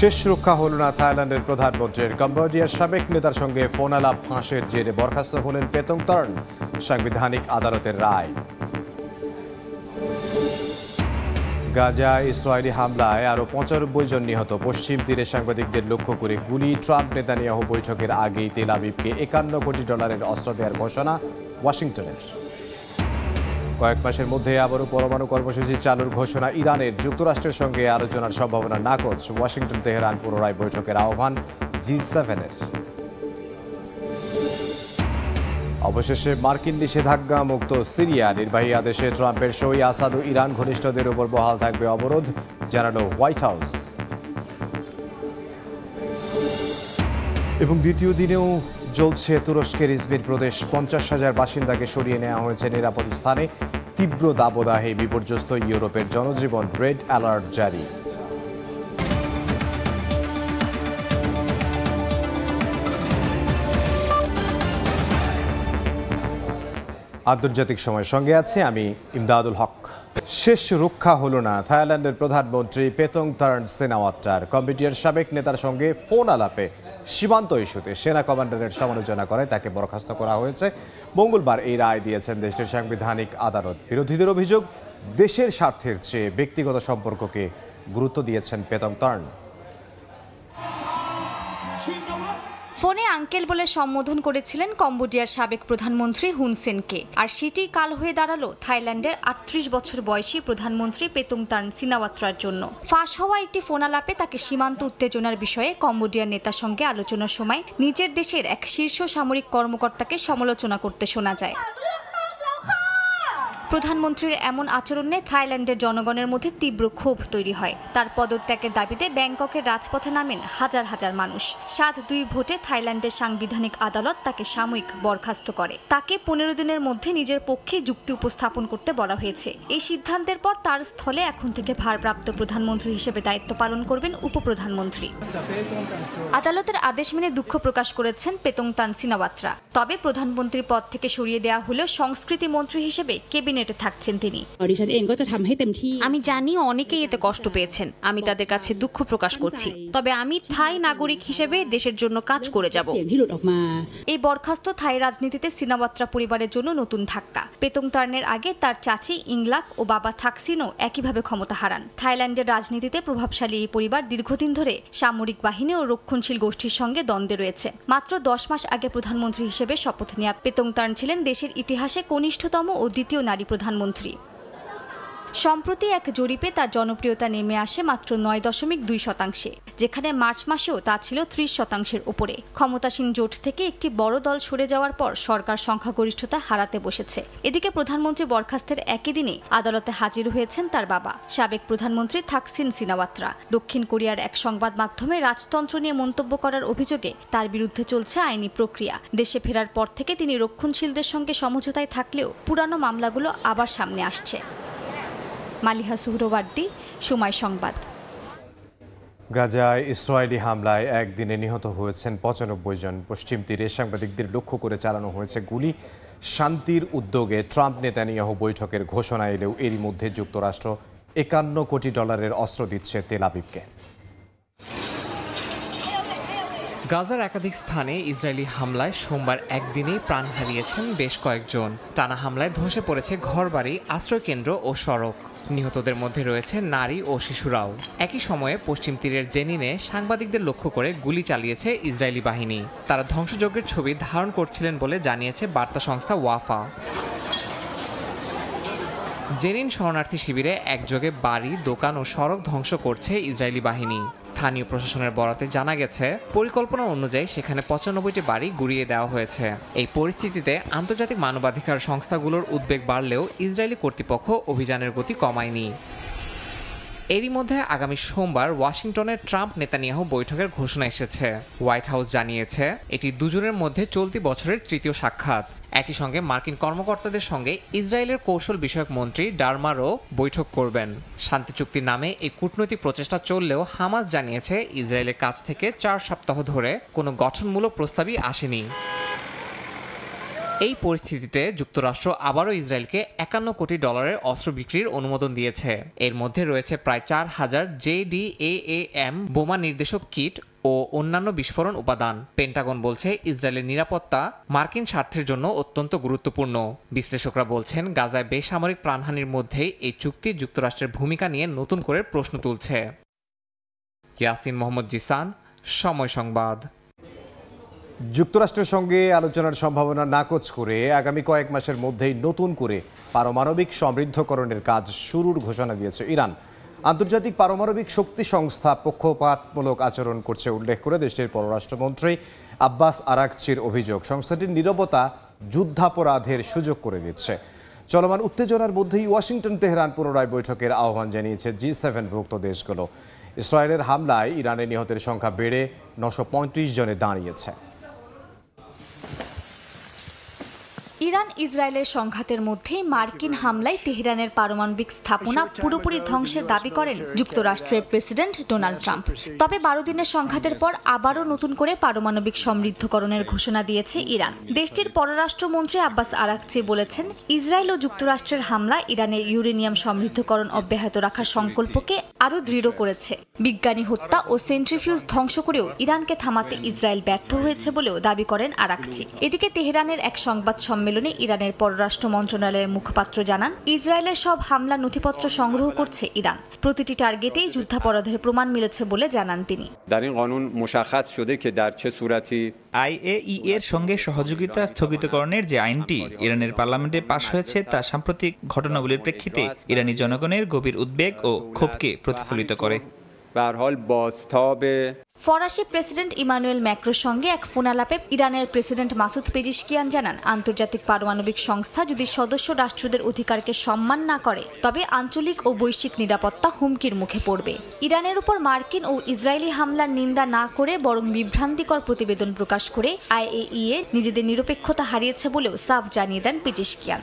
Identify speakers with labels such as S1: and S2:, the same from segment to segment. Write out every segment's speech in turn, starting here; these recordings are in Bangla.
S1: শেষ রক্ষা হল না থাইল্যান্ডের প্রধানমন্ত্রীর। কম্বোডিয়ার সাবেক নেতার সঙ্গে ফোন আলাপ ফাঁসের জেরে বরখাস্ত হলেন পেতং তার্ন। সাংবিধানিক আদালতের রায়। গাজায় ইসরায়েলি হামলায় আরও ৯৫ জন নিহত। পশ্চিম তীরে সাংবাদিকদের লক্ষ্য করে গুলি। ট্রাম্প নেতানিয়াহু বৈঠকের আগেই তেল আবিবকে $৫১ কোটি অস্ত্র দেওয়ার ঘোষণা ওয়াশিংটনের। কয়েক মাসের মধ্যে আবারও পরমাণু কর্মসূচি চালুর ঘোষণা ইরানের। যুক্তরাষ্ট্রের সঙ্গে আলোচনার সম্ভাবনা নাকচ। ওয়াশিংটন তেহরান পুনরায় বৈঠকের আহ্বান G7-এর। অবশেষে মার্কিন নিষেধাজ্ঞা মুক্ত সিরিয়া। নির্বাহী আদেশে ট্রাম্পের সই। আসাদ ও ইরান ঘনিষ্ঠদের উপর বহাল থাকবে অবরোধ, জানালো হোয়াইট হাউস। এবং দ্বিতীয় দিনেও চলছে তুরস্কের ইজমির প্রদেশ। ৫০,০০০ বাসিন্দাকে সরিয়ে নেওয়া হয়েছে নিরাপদ স্থানে। তীব্র দাবদাহে বিপর্যস্ত ইউরোপের জনজীবন। রেড অ্যালার্ট জারি। আন্তর্জাতিক সময়ের সঙ্গে আছে আমি ইমদাদুল হক। শেষ রক্ষা হল না থাইল্যান্ডের প্রধানমন্ত্রী পেতং তার্ন সিনাওয়াত্রার। কম্বোডিয়ার সাবেক নেতার সঙ্গে ফোন আলাপে সীমান্ত ইস্যুতে সেনা কমান্ডারের সমালোচনা করে তাকে বরখাস্ত করা হয়েছে। মঙ্গলবার এই রায় দিয়েছেন দেশটির সাংবিধানিক আদালত। বিরোধীদের অভিযোগ, দেশের স্বার্থের চেয়ে ব্যক্তিগত সম্পর্ককে গুরুত্ব দিয়েছেন পেতং তার্ন।
S2: ফোনে আঙ্কেল বলে সম্বোধন করেছিলেন কম্বোডিয়ার সাবেক প্রধানমন্ত্রী হুন সেনকে। আর সেটি কাল হয়ে দাঁড়ালো থাইল্যান্ডের ৩৮ বছর বয়সী প্রধানমন্ত্রী পেতং তার্ন সিনাওয়াত্রার জন্য। ফাঁস হওয়া একটি ফোন আলাপে তাকে সীমান্ত উত্তেজনার বিষয়ে কম্বোডিয়ার নেতার সঙ্গে আলোচনার সময় নিজের দেশের এক শীর্ষ সামরিক কর্মকর্তাকে সমালোচনা করতে শোনা যায়। প্রধানমন্ত্রীর এমন আচরণে থাইল্যান্ডের জনগণের মধ্যে তীব্র ক্ষোভ তৈরি হয়। তার পদত্যাগের দাবিতে ব্যাংককের রাজপথে নামেন হাজার হাজার মানুষ। ৭-২ ভোটে থাইল্যান্ডের সাংবিধানিক আদালত তাকে সাময়িক বরখাস্ত করে। তাকে ১৫ দিনের মধ্যে নিজের পক্ষে যুক্তি উপস্থাপন করতে বলা হয়েছে। এই সিদ্ধান্তের পর তার স্থলে এখন থেকে ভারপ্রাপ্ত প্রধানমন্ত্রী হিসেবে দায়িত্ব পালন করবেন উপপ্রধানমন্ত্রী। আদালতের আদেশ মেনে দুঃখ প্রকাশ করেছেন পেতং তার্ন সিনাওয়াত্রা। তবে প্রধানমন্ত্রীর পদ থেকে সরিয়ে দেওয়া হলেও সংস্কৃতি মন্ত্রী হিসেবে কেবিনেটে থাকছেন তিনি। আমি জানি অনেকেই এতে কষ্ট পেয়েছেন। আমি তাদের কাছে দুঃখ প্রকাশ করছি। তবে আমি থাই নাগরিক হিসেবে দেশের জন্য কাজ করে যাব। এই বরখাস্ত থাই রাজনীতিতে সিনাওয়াত্রা পরিবারের জন্য নতুন ধাক্কা। পেতং তার্নের আগে তার চাচি ইংলাক ও বাবা থাকসিনও একইভাবে ক্ষমতা হারান। থাইল্যান্ডের রাজনীতিতে প্রভাবশালী এই পরিবার দীর্ঘদিন ধরে সামরিক বাহিনী ও রক্ষণশীল গোষ্ঠীর সঙ্গে দ্বন্দ্বে রয়েছে। মাত্র ১০ মাস আগে প্রধানমন্ত্রী হিসেবে শপথ নেওয়া পেতং তার্ন ছিলেন দেশের ইতিহাসে কনিষ্ঠতম ও দ্বিতীয় নারী প্রধানমন্ত্রী। সম্প্রতি এক জরিপে তার জনপ্রিয়তা নেমে আসে মাত্র ৯.২%, যেখানে মার্চ মাসেও তা ছিল ৩০%-এর উপরে। ক্ষমতাসীন জোট থেকে একটি বড় দল সরে যাওয়ার পর সরকার সংখ্যাগরিষ্ঠতা হারাতে বসেছে। এদিকে প্রধানমন্ত্রী বরখাস্তের একই দিনে আদালতে হাজির হয়েছেন তার বাবা, সাবেক প্রধানমন্ত্রী থাকসিন সিনাওয়াত্রা। দক্ষিণ কোরিয়ার এক সংবাদ মাধ্যমে রাজতন্ত্র নিয়ে মন্তব্য করার অভিযোগে তার বিরুদ্ধে চলছে আইনি প্রক্রিয়া। দেশে ফেরার পর থেকে তিনি রক্ষণশীলদের সঙ্গে সমঝোতায় থাকলেও পুরানো মামলাগুলো আবার সামনে আসছে। মালিহা সুহরওয়ার্দী, সময় সংবাদ।
S1: গাজায় ইসরায়েলি হামলায় একদিনে নিহত হয়েছেন ৯৫ জন। পশ্চিম তীরে সাংবাদিকদের লক্ষ্য করে চালানো হয়েছে গুলি। শান্তির উদ্যোগে ট্রাম্প নেতানিয়াহু বৈঠকের ঘোষণা এলেও এরই মধ্যে যুক্তরাষ্ট্র $৫১ কোটি অস্ত্র দিচ্ছে তেল আবিবকে।
S3: গাজার একাধিক স্থানে ইসরায়েলি হামলায় সোমবার একদিনেই প্রাণ হারিয়েছেন বেশ কয়েকজন। টানা হামলায় ধসে পড়েছে ঘরবাড়ি, আশ্রয়কেন্দ্র ও সড়ক। নিহতদের মধ্যে রয়েছে নারী ও শিশুরাও। একই সময়ে পশ্চিম তীরের জেনিনে সাংবাদিকদের লক্ষ্য করে গুলি চালিয়েছে ইসরায়েলি বাহিনী। তারা ধ্বংসযজ্ঞের ছবি ধারণ করছিলেন বলে জানিয়েছে বার্তা সংস্থা ওয়াফা। জেনিন শরণার্থী শিবিরে একযোগে বাড়ি, দোকান ও সড়ক ধ্বংস করছে ইসরায়েলি বাহিনী। স্থানীয় প্রশাসনের বরাতে জানা গেছে, পরিকল্পনা অনুযায়ী সেখানে ৯৫টি বাড়ি গুঁড়িয়ে দেওয়া হয়েছে। এই পরিস্থিতিতে আন্তর্জাতিক মানবাধিকার সংস্থাগুলোর উদ্বেগ বাড়লেও ইসরায়েলি কর্তৃপক্ষ অভিযানের গতি কমায়নি। এরই মধ্যে আগামী সোমবার ওয়াশিংটনে ট্রাম্প নেতানিয়াহু বৈঠকের ঘোষণা এসেছে। হোয়াইট হাউস জানিয়েছে এটি দুজনের মধ্যে চলতি বছরের তৃতীয় সাক্ষাৎ। একই সঙ্গে মার্কিন কর্মকর্তাদের সঙ্গে ইসরায়েলের কৌশল বিষয়ক মন্ত্রী ডারমারও বৈঠক করবেন। শান্তি চুক্তির নামে এই কূটনৈতিক প্রচেষ্টা চললেও হামাস জানিয়েছে ইসরায়েলের কাছ থেকে ৪ সপ্তাহ ধরে কোনো গঠনমূলক প্রস্তাবই আসেনি। এই পরিস্থিতিতে যুক্তরাষ্ট্র আবারও ইসরায়েলকে 51 কোটি ডলারের অস্ত্র বিক্রির অনুমোদন দিয়েছে। এর মধ্যে রয়েছে প্রায় 4000 JDAAM বোমা নির্দেশক কিট ও অন্যান্য বিস্ফোরণ উপাদান। পেন্টাগন বলছে ইসরায়েলের নিরাপত্তা মার্কিন স্বার্থের জন্য অত্যন্ত গুরুত্বপূর্ণ। বিশ্লেষকরা বলছেন গাজায় বেসামরিক প্রাণহানির মধ্যেই এই চুক্তি যুক্তরাষ্ট্রের ভূমিকা নিয়ে নতুন করে প্রশ্ন তুলছে। ইয়াসিন মোহাম্মদ জিসান, সময় সংবাদ।
S1: যুক্তরাষ্ট্রের সঙ্গে আলোচনার সম্ভাবনা নাকচ করে আগামী কয়েক মাসের মধ্যেই নতুন করে পারমাণবিক সমৃদ্ধকরণের কাজ শুরুর ঘোষণা দিয়েছে ইরান। আন্তর্জাতিক পারমাণবিক শক্তি সংস্থা পক্ষপাতমূলক আচরণ করছে উল্লেখ করে দেশটির পররাষ্ট্রমন্ত্রী আব্বাস আরাকচির অভিযোগ, সংস্থাটির নীরবতা যুদ্ধাপরাধের সুযোগ করে দিচ্ছে। চলমান উত্তেজনার মধ্যেই ওয়াশিংটন তেহরান পুনরায় বৈঠকের আহ্বান জানিয়েছে G7ভুক্ত দেশগুলো। ইসরায়েলের হামলায় ইরানের নিহতের সংখ্যা বেড়ে 935 জনে দাঁড়িয়েছে।
S2: ইরান ইসরায়েলের সংঘাতের মধ্যে মার্কিন হামলায় তেহরানের পারমাণবিক স্থাপনা পুরোপুরি ধ্বংসের দাবি করেন যুক্তরাষ্ট্রের প্রেসিডেন্ট ডোনাল্ড ট্রাম্প। তবে 12 দিনের সংঘাতের পর আবারও নতুন করে পারমাণবিক সমৃদ্ধকরণের ঘোষণা দিয়েছে ইরান। দেশটির পররাষ্ট্রমন্ত্রী আব্বাস আরাকচি বলেছেন, ইসরায়েল ও যুক্তরাষ্ট্রের হামলা ইরানের ইউরেনিয়াম সমৃদ্ধকরণ অব্যাহত রাখার সংকল্পকে আরও দৃঢ় করেছে। বিজ্ঞানী হত্যা ও সেন্ট্রিফিউজ ধ্বংস করেও ইরানকে থামাতে ইসরায়েল ব্যর্থ হয়েছে বলেও দাবি করেন আরাকচি। এদিকে তেহরানের এক সংবাদ সম্মেলনে ইরানের পররাষ্ট্র মন্ত্রণালয়ের মুখপাত্র জানান, ইসরায়েলের সব হামলা নথিপত্র সংগ্রহ করছে ইরান। প্রতিটি টার্গেটেই যুদ্ধাপরাধের প্রমাণ মিলেছে বলে জানান তিনি।
S4: IAEA এর সঙ্গে সহযোগিতা স্থগিতকরণের যে আইনটি ইরানের পার্লামেন্টে পাশ হয়েছে তা সাম্প্রতিক ঘটনাগুলির প্রেক্ষিতে ইরানি জনগণের গভীর উদ্বেগ ও ক্ষোভকে প্রতিফলিত করে।
S2: ফরাসি প্রেসিডেন্ট ইমানুয়েল ম্যাক্রোর সঙ্গে এক ফোনালাপে ইরানের প্রেসিডেন্ট মাসুদ পেজিশকিয়ান জানান, আন্তর্জাতিক পারমাণবিক সংস্থা যদি সদস্য রাষ্ট্রদের অধিকারকে সম্মান না করে তবে আঞ্চলিক ও বৈশ্বিক নিরাপত্তা হুমকির মুখে পড়বে। ইরানের উপর মার্কিন ও ইসরায়েলি হামলার নিন্দা না করে বরং বিভ্রান্তিকর প্রতিবেদন প্রকাশ করে IAEA নিজেদের নিরপেক্ষতা হারিয়েছে বলেও সাফ জানিয়ে দেন পেজিশকিয়ান।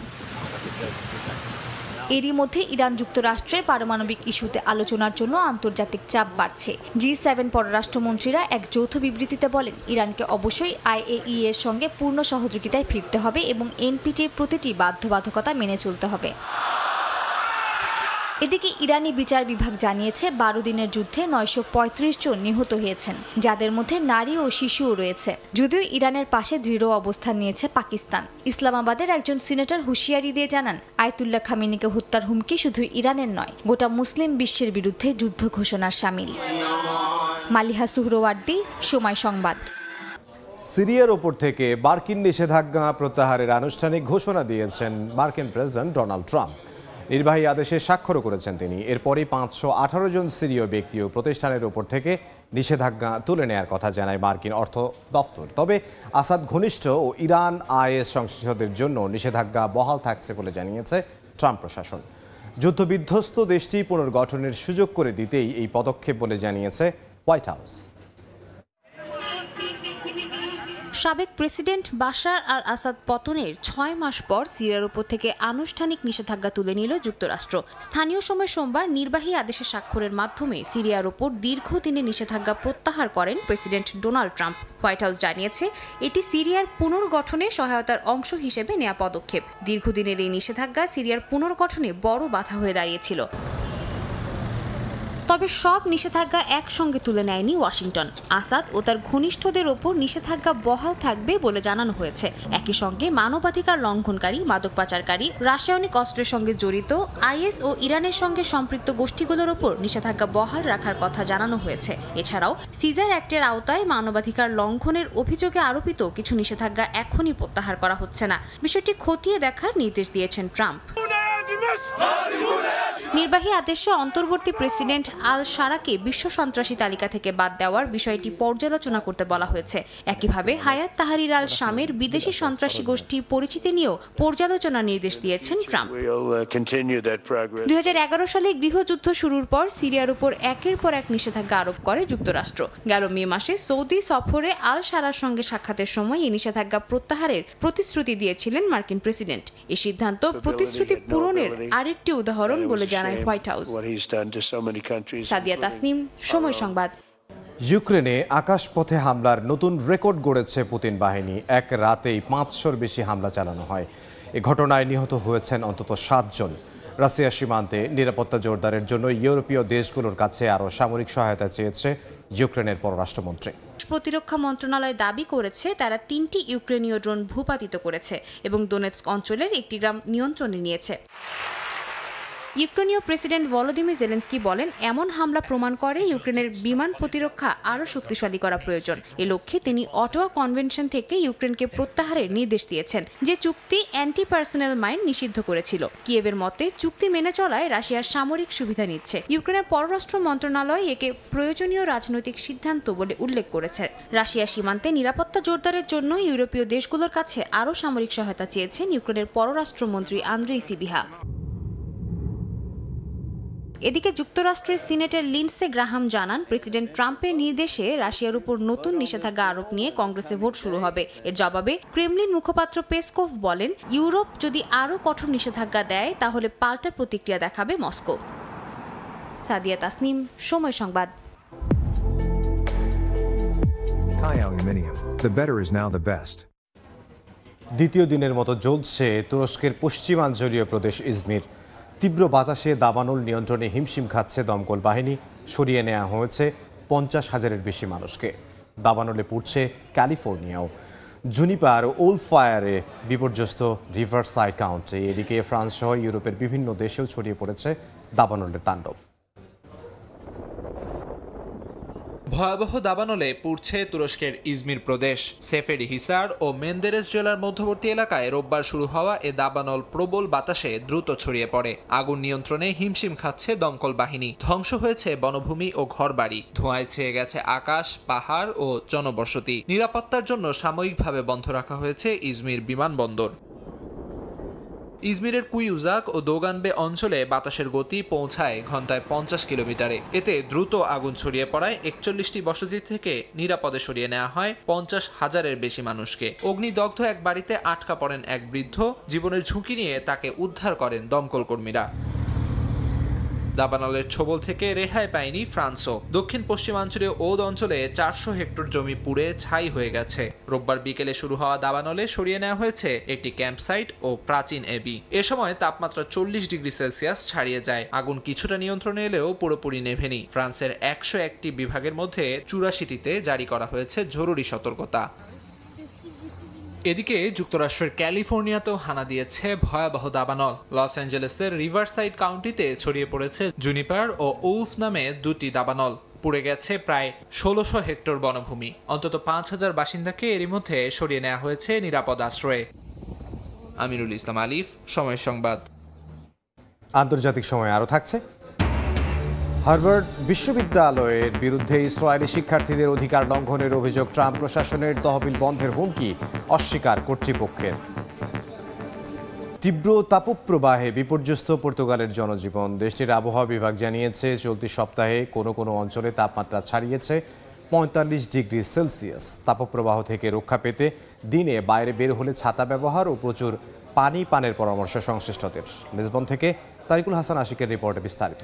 S2: এরই মধ্যে ইরান যুক্তরাষ্ট্রের পারমাণবিক ইস্যুতে আলোচনার জন্য আন্তর্জাতিক চাপ বাড়ছে। G7 পররাষ্ট্রমন্ত্রীরা এক যৌথ বিবৃতিতে বলেন, ইরানকে অবশ্যই IAEA এর সঙ্গে পূর্ণ সহযোগিতায় ফিরতে হবে এবং NPT-র প্রতিটি বাধ্যবাধকতা মেনে চলতে হবে। এদিকে ইরানি বিচার বিভাগ জানিয়েছে 12 দিনের যুদ্ধে 935 জন নিহত হয়েছেন, যাদের মধ্যে নারী ও শিশুও রয়েছে। যদিও ইরানের পাশে দৃঢ় অবস্থান নিয়েছে পাকিস্তান। ইসলামাবাদের একজন সিনেটর হুঁশিয়ারি দিয়ে জানান, আয়াতুল্লাহ খামেনিকে হত্যার হুমকি শুধু ইরানের নয়, গোটা মুসলিম বিশ্বের বিরুদ্ধে যুদ্ধ ঘোষণার শামিল। মালিহা সুহরওয়ার্দী, সময় সংবাদ।
S1: সিরিয়ার ওপর থেকে মার্কিন নিষেধাজ্ঞা প্রত্যাহারের আনুষ্ঠানিক ঘোষণা দিয়েছেন মার্কিন প্রেসিডেন্ট ডোনাল্ড ট্রাম্প। নির্বাহী আদেশে স্বাক্ষরও করেছেন তিনি। এরপরই 518 জন সিরীয় ব্যক্তি ও প্রতিষ্ঠানের ওপর থেকে নিষেধাজ্ঞা তুলে নেওয়ার কথা জানায় মার্কিন অর্থ দপ্তর। তবে আসাদ ঘনিষ্ঠ ও ইরান IS সংশ্লিষ্টদের জন্য নিষেধাজ্ঞা বহাল থাকছে বলে জানিয়েছে ট্রাম্প প্রশাসন। যুদ্ধবিধ্বস্ত দেশটি পুনর্গঠনের সুযোগ করে দিতেই এই পদক্ষেপ বলে জানিয়েছে হোয়াইট হাউস।
S5: সাবেক প্রেসিডেন্ট বাশার আল আসাদ পতনের 6 মাস পর সিরিয়ার উপর থেকে আনুষ্ঠানিক নিষেধাজ্ঞা তুলে নিল যুক্তরাষ্ট্র। স্থানীয় সময় সোমবার নির্বাহী আদেশে স্বাক্ষরের মাধ্যমে সিরিয়ার উপর দীর্ঘদিনের নিষেধাজ্ঞা প্রত্যাহার করেন president Donald Trump. White house জানিয়েছে, এটি সিরিয়ার পুনর্গঠনে সহায়তার অংশ হিসেবে নেওয়া পদক্ষেপ। দীর্ঘদিনের এই নিষেধাজ্ঞা সিরিয়ার পুনর্গঠনে বড় বাধা হয়ে দাঁড়িয়েছিল। তবে সব নিষেধাজ্ঞা একসঙ্গে তুলে নেয়নি ওয়াশিংটন। আসাদ ও তার ঘনিষ্ঠদের ওপর নিষেধাজ্ঞা বহাল থাকবে বলে জানানো হয়েছে। একই সঙ্গে মানবাধিকার লঙ্ঘনকারী, মাদক পাচারকারী, রাসায়নিক অস্ত্রের সঙ্গে জড়িত, IS ও ইরানের সঙ্গে সম্পৃক্ত গোষ্ঠীগুলোর ওপর নিষেধাজ্ঞা বহাল রাখার কথা জানানো হয়েছে। এছাড়াও সিজার অ্যাক্টের আওতায় মানবাধিকার লঙ্ঘনের অভিযোগে আরোপিত কিছু নিষেধাজ্ঞা এখনই প্রত্যাহার করা হচ্ছে না। বিষয়টি খতিয়ে দেখার নির্দেশ দিয়েছেন ট্রাম্প। নির্বাহী আদেশে অন্তর্বর্তী প্রেসিডেন্ট আল শারাকে বিশ্ব সন্ত্রাসী তালিকা থেকে বাদ দেওয়ার বিষয়টি পর্যালোচনা করতে বলা হয়েছে। একইভাবে হায়াত তাহরির আল শামের বিদেশি সন্ত্রাসী গোষ্ঠী পরিচিতি নিয়েও পর্যালোচনার নির্দেশ দিয়েছেন ট্রাম্প। 2011 সালে গৃহযুদ্ধ শুরুর পর সিরিয়ার উপর একের পর এক নিষেধাজ্ঞা আরোপ করে যুক্তরাষ্ট্র। গেল মে মাসে সৌদি সফরে আল শারার সঙ্গে সাক্ষাতের সময় এই নিষেধাজ্ঞা প্রত্যাহারের প্রতিশ্রুতি দিয়েছিলেন মার্কিন প্রেসিডেন্ট। এই সিদ্ধান্ত প্রতিশ্রুতি পূরণের আরেকটি উদাহরণ বলে জানায় হোয়াইট হাউস। সাদিয়া তাসনিম, সময় সংবাদ।
S1: ইউক্রেনে আকাশপথে হামলার নতুন রেকর্ড গড়েছে পুতিন বাহিনী। এক রাতেই 500-র বেশি হামলা চালানো হয়। এ ঘটনায় নিহত হয়েছেন অন্তত 7 জন। রাশিয়া সীমান্তে নিরাপত্তা জোরদারের জন্য ইউরোপীয় দেশগুলোর কাছে আরও সামরিক সহায়তা চেয়েছে ইউক্রেনের পররাষ্ট্রমন্ত্রী।
S5: প্রতিরক্ষা মন্ত্রণালয় দাবি করেছে তারা 3টি ইউক্রেনীয় ড্রোন ভূপাতিত করেছে এবং দোনেৎস্ক অঞ্চলের একটি গ্রাম নিয়ন্ত্রণে নিয়েছে। ইউক্রেনীয় প্রেসিডেন্ট ভলোদিমির জেলেনস্কি বলেন, এমন হামলা প্রমাণ করে ইউক্রেনের বিমান প্রতিরক্ষা আরও শক্তিশালী করা প্রয়োজন। এ লক্ষ্যে তিনি অটোয়া কনভেনশন থেকে ইউক্রেনকে প্রত্যাহারের নির্দেশ দিয়েছেন, যে চুক্তি অ্যান্টি পার্সোনাল মাইন নিষিদ্ধ করেছিল। কিয়েভের মতে চুক্তি মেনে চলায় রাশিয়ার সামরিক সুবিধা নিচ্ছে। ইউক্রেনের পররাষ্ট্র মন্ত্রণালয় একে প্রয়োজনীয় রাজনৈতিক সিদ্ধান্ত বলে উল্লেখ করেছে। রাশিয়া সীমান্তে নিরাপত্তা জোরদারের জন্য ইউরোপীয় দেশগুলোর কাছে আরও সামরিক সহায়তা চেয়েছেন ইউক্রেনের পররাষ্ট্রমন্ত্রী আন্দ্রেই সিবিহা। এদিকে যুক্তরাষ্ট্রের সিনেটের লিন্ডসে গ্রাহাম জানান, প্রেসিডেন্ট ট্রাম্পের নির্দেশে রাশিয়ার উপর নতুন নিষেধাজ্ঞা আরোপ নিয়ে কংগ্রেসে ভোট শুরু হবে। এর জবাবে ক্রেমলিন মুখপাত্র পেসকোভ বলেন, ইউরোপ যদি আরও কঠোর নিষেধাজ্ঞা দেয় তাহলে পাল্টা প্রতিক্রিয়া দেখাবে মস্কো। সাদিয়া তাসনিম, সময় সংবাদ।
S6: Thai Aluminium. The better is now the best.
S1: দ্বিতীয় দিনের মতো জ্বলছে তুরস্কের পশ্চিমাঞ্চলীয় প্রদেশ ইজমির। তীব্র বাতাসে দাবানল নিয়ন্ত্রণে হিমশিম খাচ্ছে দমকল বাহিনী। সরিয়ে নেওয়া হয়েছে 50,000-এর বেশি মানুষকে। দাবানলে পুড়ছে ক্যালিফোর্নিয়াও। জুনিপার ও ওল ফায়ারে বিপর্যস্ত রিভারসাইড কাউন্টি। এদিকে ফ্রান্স সহ ইউরোপের বিভিন্ন দেশেও ছড়িয়ে পড়েছে দাবানলের তাণ্ডব।
S7: ভয়াবহ দাবানলে পুড়ছে তুরস্কের ইজমির প্রদেশ। সেফেরি হিসার ও মেন্দেরেস জেলার মধ্যবর্তী এলাকায় রোববার শুরু হওয়া এ দাবানল প্রবল বাতাসে দ্রুত ছড়িয়ে পড়ে। আগুন নিয়ন্ত্রণে হিমশিম খাচ্ছে দমকল বাহিনী। ধ্বংস হয়েছে বনভূমি ও ঘরবাড়ি। ধোঁয়ায় ছেয়ে গেছে আকাশ, পাহাড় ও জনবসতি। নিরাপত্তার জন্য সাময়িকভাবে বন্ধ রাখা হয়েছে ইজমির বিমানবন্দর। ইজমিরের কুইউজাক ও দোগানবে অঞ্চলে বাতাসের গতি পৌঁছায় ঘন্টায় 50 কিলোমিটারে। এতে দ্রুত আগুন ছড়িয়ে পড়ায় 41টি বসতি থেকে নিরাপদে সরিয়ে নেওয়া হয় 50,000-এর বেশি মানুষকে। অগ্নিদগ্ধ এক বাড়িতে আটকা পড়েন এক বৃদ্ধ। জীবনের ঝুঁকি নিয়ে তাকে উদ্ধার করেন দমকল কর্মীরা। দাবানলের ছোবল থেকে রেহাই পায়নি ফ্রান্সও। দক্ষিণ পশ্চিমাঞ্চলীয় ওদ অঞ্চলে 400 হেক্টর জমি পুড়ে ছাই হয়ে গেছে। রোববার বিকেলে শুরু হওয়া দাবানলে সরিয়ে নেওয়া হয়েছে একটি ক্যাম্পসাইট ও প্রাচীন এবি। এ সময় তাপমাত্রা 40 ডিগ্রি সেলসিয়াস ছাড়িয়ে যায়। আগুন কিছুটা নিয়ন্ত্রণে এলেও পুরোপুরি নেভেনি। ফ্রান্সের 101টি বিভাগের মধ্যে 84টিতে জারি করা হয়েছে জরুরি সতর্কতা। এদিকে যুক্তরাষ্ট্রের ক্যালিফোর্নিয়াতেও হানা দিয়েছে ভয়াবহ দাবানল। লস অ্যাঞ্জেলেসের রিভারসাইড কাউন্টিতে ছড়িয়ে পড়েছে জুনিপার ও উলফ নামে 2টি দাবানল। পুড়ে গেছে প্রায় 1600 হেক্টর বনভূমি। অন্তত 5000 বাসিন্দাকে এরই মধ্যে সরিয়ে নেওয়া হয়েছে নিরাপদ আশ্রয়ে। আমিরুল ইসলাম আলিফ, সময় সংবাদ।
S1: আন্তর্জাতিক সময় আরও থাকছে। হার্ভার্ড বিশ্ববিদ্যালয়ের বিরুদ্ধে ইসরায়েলি শিক্ষার্থীদের অধিকার লঙ্ঘনের অভিযোগ। ট্রাম্প প্রশাসনের তহবিল বন্ধের হুমকি অস্বীকার কর্তৃপক্ষের। তীব্র তাপপ্রবাহে বিপর্যস্ত পর্তুগালের জনজীবন। দেশটির আবহাওয়া বিভাগ জানিয়েছে, চলতি সপ্তাহে কোনো কোনো অঞ্চলে তাপমাত্রা ছাড়িয়েছে 45 ডিগ্রি সেলসিয়াস। তাপপ্রবাহ থেকে রক্ষা পেতে দিনে বাইরে বের হলে ছাতা ব্যবহার ও প্রচুর পানি পানের পরামর্শ সংশ্লিষ্টদের। লিসবন থেকে তারিকুল হাসান আশিকের রিপোর্টে বিস্তারিত।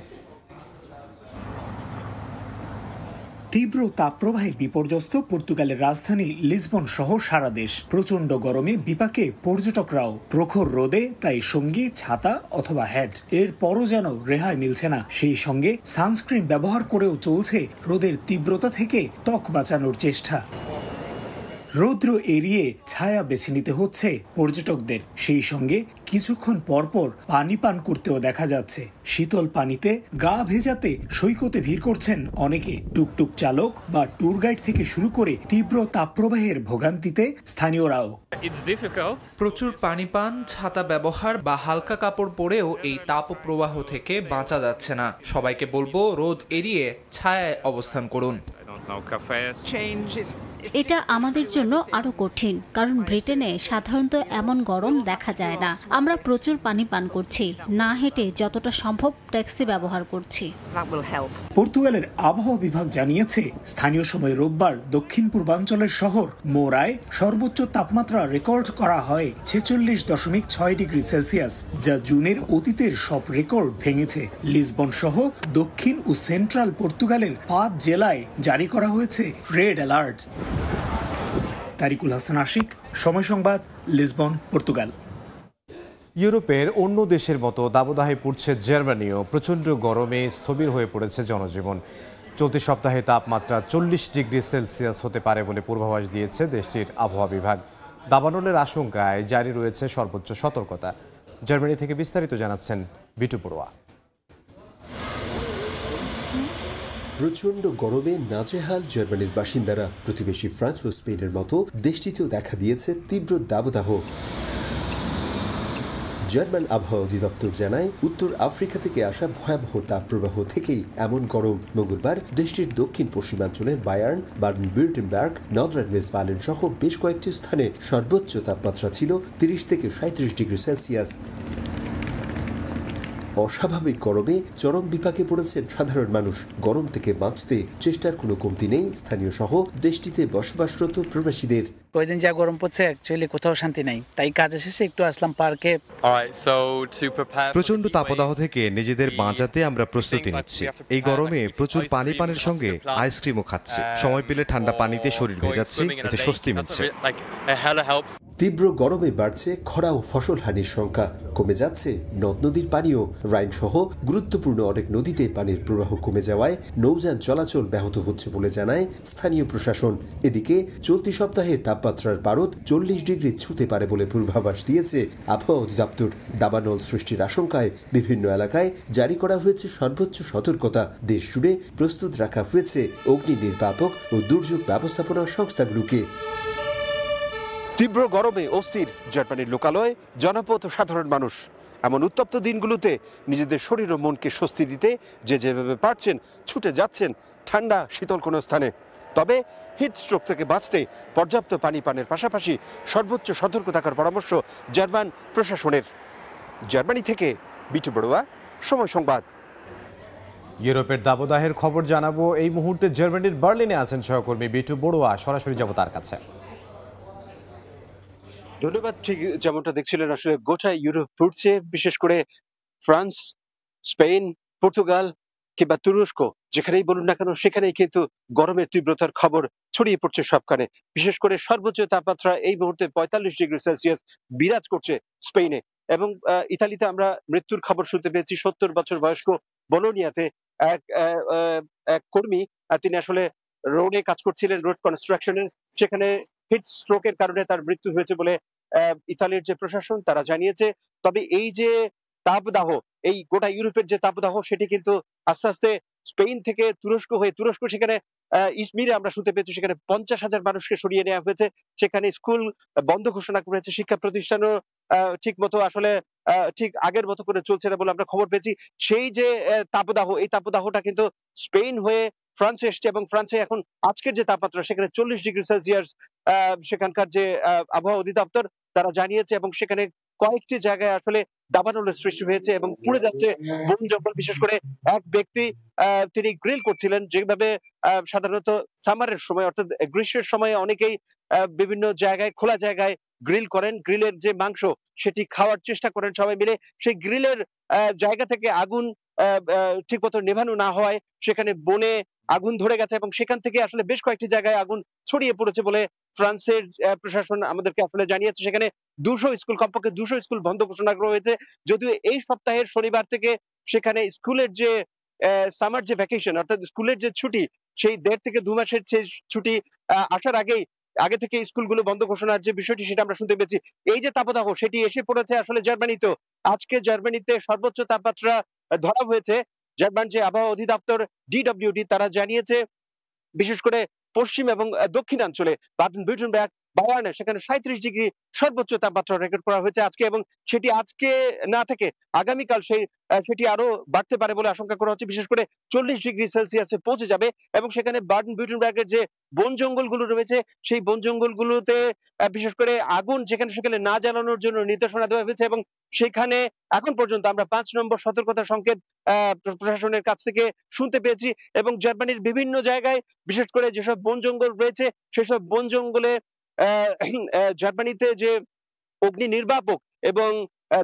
S8: তীব্র তাপপ্রবাহে বিপর্যস্ত পর্তুগালের রাজধানী লিসবন সহ সারা দেশ। প্রচণ্ড গরমে বিপাকে পর্যটকরাও। প্রখর রোদে তাই সঙ্গী ছাতা অথবা হ্যাট। এর পরও যেন রেহাই মিলছে না। সেই সঙ্গে সানস্ক্রিন ব্যবহার করেও চলছে রোদের তীব্রতা থেকে ত্বক বাঁচানোর চেষ্টা। রৌদ্র এড়িয়ে ছায়া বেছে নিতে হচ্ছে পর্যটকদের। সেই সঙ্গে কিছুক্ষণ পরপর পানি পান করতেও দেখা যাচ্ছে। শীতল পানিতে গা ভেজাতে সৈকতে ভিড় করছেন অনেকে। টুকটুক চালক বা ট্যুর গাইড থেকে শুরু করে তীব্র তাপপ্রবাহের ভোগান্তিতে স্থানীয়রাও।
S7: প্রচুর পানি পান, ছাতা ব্যবহার বা হালকা কাপড় পরেও এই তাপপ্রবাহ থেকে বাঁচা যাচ্ছে না। সবাইকে বলবো রোদ এড়িয়ে ছায়ায় অবস্থান করুন।
S9: এটা আমাদের জন্য আরো কঠিন, কারণ ব্রিটেনে সাধারণত এমন গরম দেখা যায় না। আমরা প্রচুর পানি পান করছি, না হেঁটে যতটা সম্ভব ট্যাক্সি ব্যবহার করছি।
S8: পর্তুগালের আবহাওয়া বিভাগ জানিয়েছে স্থানীয় সময় রোববার দক্ষিণ পূর্বাঞ্চলের শহর মোরায় সর্বোচ্চ তাপমাত্রা রেকর্ড করা হয় 46.6 ডিগ্রি সেলসিয়াস, যা জুনের অতীতের সব রেকর্ড ভেঙেছে। লিসবন সহ দক্ষিণ ও সেন্ট্রাল পর্তুগালের 5 জেলায় জারি করা হয়েছে রেড অ্যালার্ট। তারিকুল হাসান আশিক, সময় সংবাদ, লিসবন, পর্তুগাল।
S1: ইউরোপের অন্য দেশের মতো দাবদাহে পড়ছে জার্মানিও। প্রচণ্ড গরমে স্থবির হয়ে পড়েছে জনজীবন। চলতি সপ্তাহে তাপমাত্রা 40 ডিগ্রি সেলসিয়াস হতে পারে বলে পূর্বাভাস দিয়েছে দেশটির আবহাওয়া বিভাগ। দাবানলের আশঙ্কায় জারি রয়েছে সর্বোচ্চ সতর্কতা। জার্মানি থেকে বিস্তারিত জানাচ্ছেন বিটু পড়ুয়া।
S10: প্রচণ্ড গরমে নাজেহাল জার্মানির বাসিন্দারা। প্রতিবেশী ফ্রান্স ও স্পেনের মতো দেশটিতেও দেখা দিয়েছে তীব্র দাবদাহ। জার্মান আবহাওয়া অধিদপ্তর জানায়, উত্তর আফ্রিকা থেকে আসা ভয়াবহ তাপপ্রবাহ থেকেই এমন গরম। মঙ্গলবার দেশটির দক্ষিণ পশ্চিমাঞ্চলে বায়ার্ন, বাডেন-ভিউর্টেমবার্গ, নর্থ-রাইন-ওয়েস্টফালেন সহ বেশ কয়েকটি স্থানে সর্বোচ্চ তাপমাত্রা ছিল 30 থেকে 37 ডিগ্রি সেলসিয়াস। অস্বাভাবিক গরমে চরম বিপাকে পড়েছেন সাধারণ মানুষ। গরম থেকে বাঁচতে চেষ্টার কোনো কমতি নেই স্থানীয় সহ দেশটিতে বসবাসরত প্রবাসীদের।
S11: কয়েকদিন যা গরম পড়ছে, অ্যাকচুয়ালি কোথাও শান্তি নাই, তাই কাজে শেষে একটু আসলাম পার্কে।
S12: প্রচন্ড তাপদাহ থেকে নিজেদের বাঁচাতে আমরা প্রস্তুতি নিচ্ছি। এই গরমে প্রচুর পানি পানের সঙ্গে আইসক্রিমও খাচ্ছি। সময় পেলে ঠান্ডা পানিতে শরীর ভেজাচ্ছি, এতে স্বস্তি মিলছে।
S10: তীব্র গরমে বাড়ছে খরা ও ফসল হানির সংখ্যা। কমে যাচ্ছে নদ নদীর পানিও। রাইন সহ গুরুত্বপূর্ণ অনেক নদীতে পানির প্রবাহ কমে যাওয়ায় নৌযান চলাচল ব্যাহত হচ্ছে বলে জানায় স্থানীয় প্রশাসন। এদিকে চলতি সপ্তাহে তাপমাত্রার পারদ 40 ডিগ্রি ছুঁতে পারে বলে পূর্বাভাস দিয়েছে আবহাওয়া অধিদপ্তর। দাবানল সৃষ্টির আশঙ্কায় বিভিন্ন এলাকায় জারি করা হয়েছে সর্বোচ্চ সতর্কতা। দেশ জুড়ে প্রস্তুত রাখা হয়েছে অগ্নি নির্বাপক ও দুর্যোগ ব্যবস্থাপনা সংস্থাগুলোকে।
S13: তীব্র গরমে অস্থির জার্মানির লোকালয়, জনপদ ও সাধারণ মানুষ। এমন উত্তপ্ত দিনগুলোতে নিজেদের শরীর ও মনকে স্বস্তি দিতে যে যেভাবে পারছেন ছুটে যাচ্ছেন ঠান্ডা শীতল কোনো স্থানে। তবে হিট স্ট্রোক থেকে বাঁচতে পর্যাপ্ত পানি পানের পাশাপাশি সর্বোচ্চ সতর্ক থাকার পরামর্শ জার্মান প্রশাসনের। জার্মানি থেকে বিটু বড়ুয়া, সময় সংবাদ।
S1: ইউরোপের দাবদাহের খবর জানাবো। এই মুহূর্তে জার্মানির বার্লিনে আছেন সহকর্মী বিটু বড়ুয়া। সরাসরি যাব তার কাছে।
S13: ধন্যবাদ। ঠিক যেমনটা দেখছিলেন, আসলে গোটা ইউরোপ ঘুরছে, বিশেষ করে ফ্রান্স, স্পেন, পর্তুগাল কিংবা তুরস্ক, যেখানেই বলুন না কেন সেখানেই কিন্তু গরমের তীব্রতার খবর ছড়িয়ে পড়ছে সবখানে। বিশেষ করে সর্বোচ্চ তাপমাত্রা এই মুহূর্তে 45 ডিগ্রি সেলসিয়াস বিরাজ করছে স্পেনে। এবং ইতালিতে আমরা মৃত্যুর খবর শুনতে পেয়েছি। 70 বছর বয়স্ক বোলোনিয়াতে এক কর্মী, তিনি আসলে রোডে কাজ করছিলেন, রোড কনস্ট্রাকশনের, সেখানে হিট স্ট্রোকের কারণে তার মৃত্যু হয়েছে বলে ইতালির যে প্রশাসন তারা জানিয়েছে। তবে এই যে তাপদাহ, এই গোটা ইউরোপের যে তাপদাহ, সেটি কিন্তু আস্তে আস্তে স্পেন থেকে তুরস্ক হয়ে, তুরস্ক সেখানে ইজমিরে আমরা শুনতে পেয়েছি সেখানে 50,000 মানুষকে সরিয়ে নেওয়া হয়েছে। সেখানে স্কুল বন্ধ ঘোষণা করেছে, শিক্ষা প্রতিষ্ঠানও ঠিক মতো আসলে ঠিক আগের মতো করে চলছে না বলে আমরা খবর পেয়েছি। সেই যে তাপদাহ, এই তাপদাহটা কিন্তু স্পেন হয়ে ফ্রান্সে এসছে এবং ফ্রান্সে এখন আজকের যে তাপমাত্রা সেখানে 40 ডিগ্রি সেলসিয়াস সেখানকার যে আবহাওয়া অধিদপ্তর তারা জানিয়েছে। এবং সেখানে কয়েকটি জায়গায় আসলে দাবানলের সৃষ্টি হয়েছে এবং পুড়ে যাচ্ছে বন জঙ্গল। বিশেষ করে এক ব্যক্তি তিনি গ্রিল করছিলেন, যেভাবে সাধারণত সামারের সময় অর্থাৎ গ্রীষ্মের সময় অনেকেই বিভিন্ন জায়গায় খোলা জায়গায় গ্রিল করেন, গ্রিলের যে মাংস সেটি খাওয়ার চেষ্টা করেন সবাই মিলে। সেই গ্রিলের জায়গা থেকে আগুন ঠিক মতো নেভানো না হওয়ায় সেখানে বনে আগুন ধরে গেছে এবং সেখান থেকে আসলে বেশ কয়েকটি জায়গায় আগুন ছড়িয়ে পড়েছে বলে ফ্রান্সের প্রশাসন আমাদেরকে আসলে জানিয়েছে। সেখানে 200 স্কুল, কমপক্ষে 200 স্কুল বন্ধ ঘোষণা করা হয়েছে। যদিও এই সপ্তাহের শনিবার থেকে সেখানে স্কুলের যে সামার যে ভ্যাকেশন অর্থাৎ স্কুলের যে ছুটি, সেই 1.5 থেকে 2 মাসের যে ছুটি আসার আগে থেকে স্কুলগুলো বন্ধ ঘোষণার যে বিষয়টি সেটা আমরা শুনতে পেয়েছি। এই যে তাপদাহ সেটি এসে পড়েছে আসলে জার্মানিতেও। আজকে জার্মানিতে সর্বোচ্চ তাপমাত্রা ধরা হয়েছে। জার্মান যে আবহাওয়া অধিদপ্তর DWD তারা জানিয়েছে বিশেষ করে পশ্চিম এবং দক্ষিণাঞ্চলে বাডেন-ভিউর্টেমবার্গ, বায়ার্নে সেখানে 37 ডিগ্রি সর্বোচ্চ তাপমাত্রা রেকর্ড করা হয়েছে আজকে, এবং সেটি আজকে না থেকে আগামীকাল সেটি আরো বাড়তে পারে বলে আশঙ্কা করা হচ্ছে। বিশেষ করে 40 ডিগ্রি সেলসিয়াসে পৌঁছে যাবে, এবং সেখানে বাডেন-ভিউর্টেনবার্গের যে বন জঙ্গলগুলো রয়েছে সেই বন জঙ্গলগুলোতে বিশেষ করে আগুন সেখানে না জ্বালানোর জন্য নির্দেশনা দেওয়া হয়েছে, এবং সেখানে এখন পর্যন্ত আমরা 5 নম্বর সতর্কতা সংকেত প্রশাসনের কাছ থেকে শুনতে পেয়েছি। এবং জার্মানির বিভিন্ন জায়গায় বিশেষ করে যেসব বন জঙ্গল রয়েছে সেসব বন জঙ্গলে জার্মানিতে যে অগ্নি নির্বাপক এবং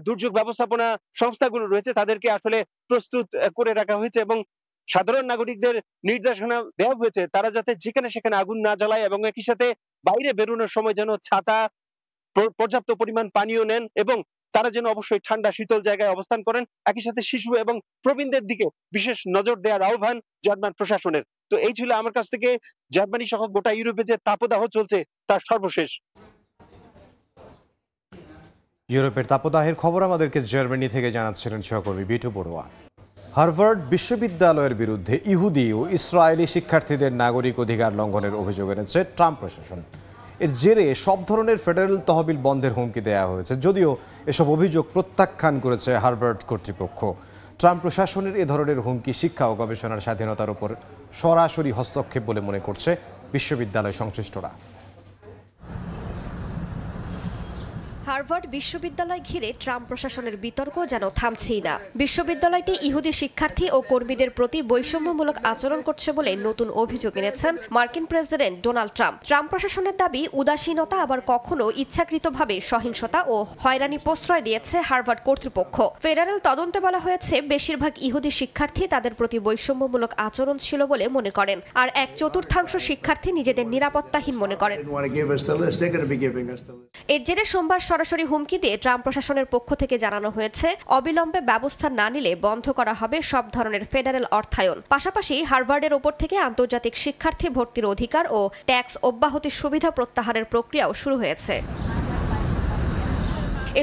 S13: দুর্যোগ ব্যবস্থাপনা সংস্থাগুলো রয়েছে তাদেরকে আসলে প্রস্তুত করে রাখা হয়েছে, এবং সাধারণ নাগরিকদের নির্দেশনা দেওয়া হয়েছে তারা যাতে যেখানে সেখানে আগুন না জ্বালায়, এবং একই সাথে বাইরে বেরোনোর সময় যেন ছাতা, পর্যাপ্ত পরিমাণ পানীয় নেন, এবং তারা যেন অবশ্যই ঠান্ডা শীতল জায়গায় অবস্থান করেন। একই সাথে শিশু এবং প্রবীণদের দিকে বিশেষ নজর দেওয়ার আহ্বান জার্মান প্রশাসনের। তো এই ছিল আমার কাছ থেকে জার্মানি সহ গোটা ইউরোপে যে তাপদাহ চলছে তার সর্বশেষ।
S1: ইউরোপের তাপদাহের খবর আমাদেরকে জার্মানি থেকে জানাচ্ছিলেন সহকর্মী বিটু বড়ুয়া। হার্ভার্ড বিশ্ববিদ্যালয়ের বিরুদ্ধে ইহুদি ও ইসরায়েলি শিক্ষার্থীদের নাগরিক অধিকার লঙ্ঘনের অভিযোগ এনেছে ট্রাম্প প্রশাসন। এর জেরে সব ধরনের ফেডারেল তহবিল বন্ধের হুমকি দেওয়া হয়েছে, যদিও এসব অভিযোগ প্রত্যাখ্যান করেছে হার্ভার্ড কর্তৃপক্ষ। ট্রাম্প প্রশাসনের এ ধরনের হুমকি শিক্ষা ও গবেষণার স্বাধীনতার উপর সরাসরি হস্তক্ষেপ বলে মনে করছে বিশ্ববিদ্যালয় সংশ্লিষ্টরা।
S14: হার্ভার্ড বিশ্ববিদ্যালয় ঘিরে ট্রাম্প প্রশাসনের বিতর্ক যেন থামছেই না। বিশ্ববিদ্যালয়টি ইহুদি শিক্ষার্থী ও কর্মীদের প্রতি বৈষম্যমূলক আচরণ করছে বলে নতুন অভিযোগ এনেছেন মার্কিন প্রেসিডেন্ট ডোনাল্ড ট্রাম্প। ট্রাম্প প্রশাসনের দাবি, উদাসীনতা আবার কখনো ইচ্ছাকৃতভাবে সহিংসতা ও হয়রানি প্রশ্রয় দিয়েছে হার্ভার্ড কর্তৃপক্ষ। ফেডারেল তদন্তে বলা হয়েছে বেশিরভাগ ইহুদি শিক্ষার্থী তাদের প্রতি বৈষম্যমূলক আচরণ ছিল বলে মনে করেন, আর 1/4 শিক্ষার্থী নিজেদের নিরাপত্তাহীন মনে করেন। এর জেরে সোমবার সরাসরি হুমকি দিয়ে ট্রাম্প প্রশাসনের পক্ষ থেকে জানানো হয়েছে অবিলম্বে ব্যবস্থা না নিলে বন্ধ করা হবে সব ধরনের ফেডারেল অর্থায়ন। পাশাপাশি হার্ভার্ডের ওপর থেকে আন্তর্জাতিক শিক্ষার্থী ভর্তির অধিকার ও ট্যাক্স অব্যাহতির সুবিধা প্রত্যাহারের প্রক্রিয়াও শুরু হয়েছে।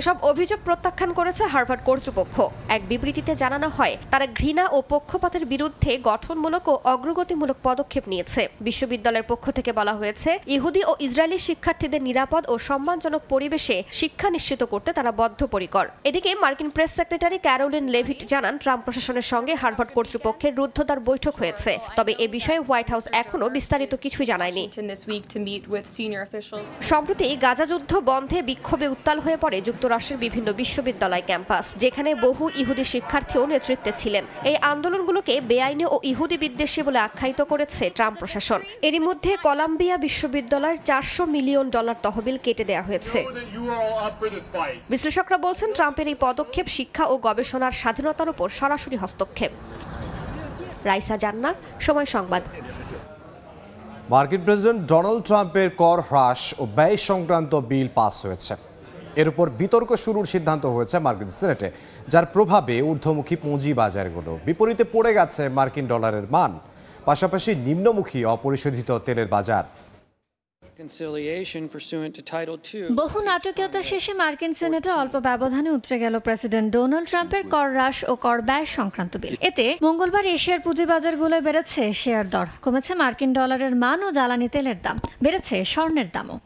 S14: এসব অভিযোগ প্রত্যাখ্যান করেছে হার্ভার্ড কর্তৃপক্ষ। এক বিবৃতিতে জানানো হয়, তারা ঘৃণা ও পক্ষপাতের বিরুদ্ধে গঠনমূলক ও অগ্রগতিমূলক পদক্ষেপ নিয়েছে। বিশ্ববিদ্যালয়ের পক্ষ থেকে বলা হয়েছে, ইহুদি ও ইসরায়েলি শিক্ষার্থীদের নিরাপদ ও সম্মানজনক পরিবেশে শিক্ষা নিশ্চিত করতে তারা বদ্ধপরিকর। এদিকে মার্কিন প্রেস সেক্রেটারি ক্যারোলিন লেভিট জানান, ট্রাম্প প্রশাসনের সঙ্গে হার্ভার্ড কর্তৃপক্ষের রুদ্ধদ্বার বৈঠক হয়েছে, তবে এ বিষয়ে হোয়াইট হাউস এখনো বিস্তারিত কিছুই জানায়নি। সম্প্রতি গাজা যুদ্ধ বন্ধে বিক্ষোভে উত্তাল হয়ে পড়ে যুক্তরাষ্ট্রের বিভিন্ন বিশ্ববিদ্যালয় ক্যাম্পাস, যেখানে বহু ইহুদি শিক্ষার্থীও নেতৃত্বে ছিলেন। এই আন্দোলনগুলোকে বেআইনি ও ইহুদি বিদ্বেষী বলে আখ্যায়িত করেছে ট্রাম্প প্রশাসন। এরই মধ্যে কলাম্বিয়া বিশ্ববিদ্যালয়ের $400 মিলিয়ন তহবিল কেটে দেওয়া হয়েছে। বিশ্লেষকরা বলছেন, ট্রাম্পের এই পদক্ষেপ শিক্ষা ও গবেষণার স্বাধীনতার উপর সরাসরি হস্তক্ষেপ। রাইসা জান্নাত, সময় সংবাদ।
S1: মার্কিন প্রেসিডেন্ট ডোনাল্ড ট্রাম্পের কর হ্রাস ও ব্যয় সংক্রান্ত বিল পাস হয়েছে। এর উপর বিতর্ক শুরুর সিদ্ধান্ত হয়েছে মার্কিন সিনেটে, যার প্রভাবে ঊর্ধ্বমুখী পুঁজি বাজারগুলো। বিপরীতে পড়ে গেছে মার্কিন ডলারের মান, পাশাপাশি নিম্নমুখী অপরিশোধিত তেলের বাজার।
S2: বহু নাটকীয়তা শেষে মার্কিন সিনেটে অল্প ব্যবধানে উতরে গেল প্রেসিডেন্ট ডোনাল্ড ট্রাম্পের কর হ্রাস ও কর ব্যয় সংক্রান্ত বিল। এতে মঙ্গলবার এশিয়ার পুঁজিবাজারগুলোয় বেড়েছে শেয়ার দর, কমেছে মার্কিন ডলারের মান ও জ্বালানি তেলের দাম, বেড়েছে স্বর্ণের দামও।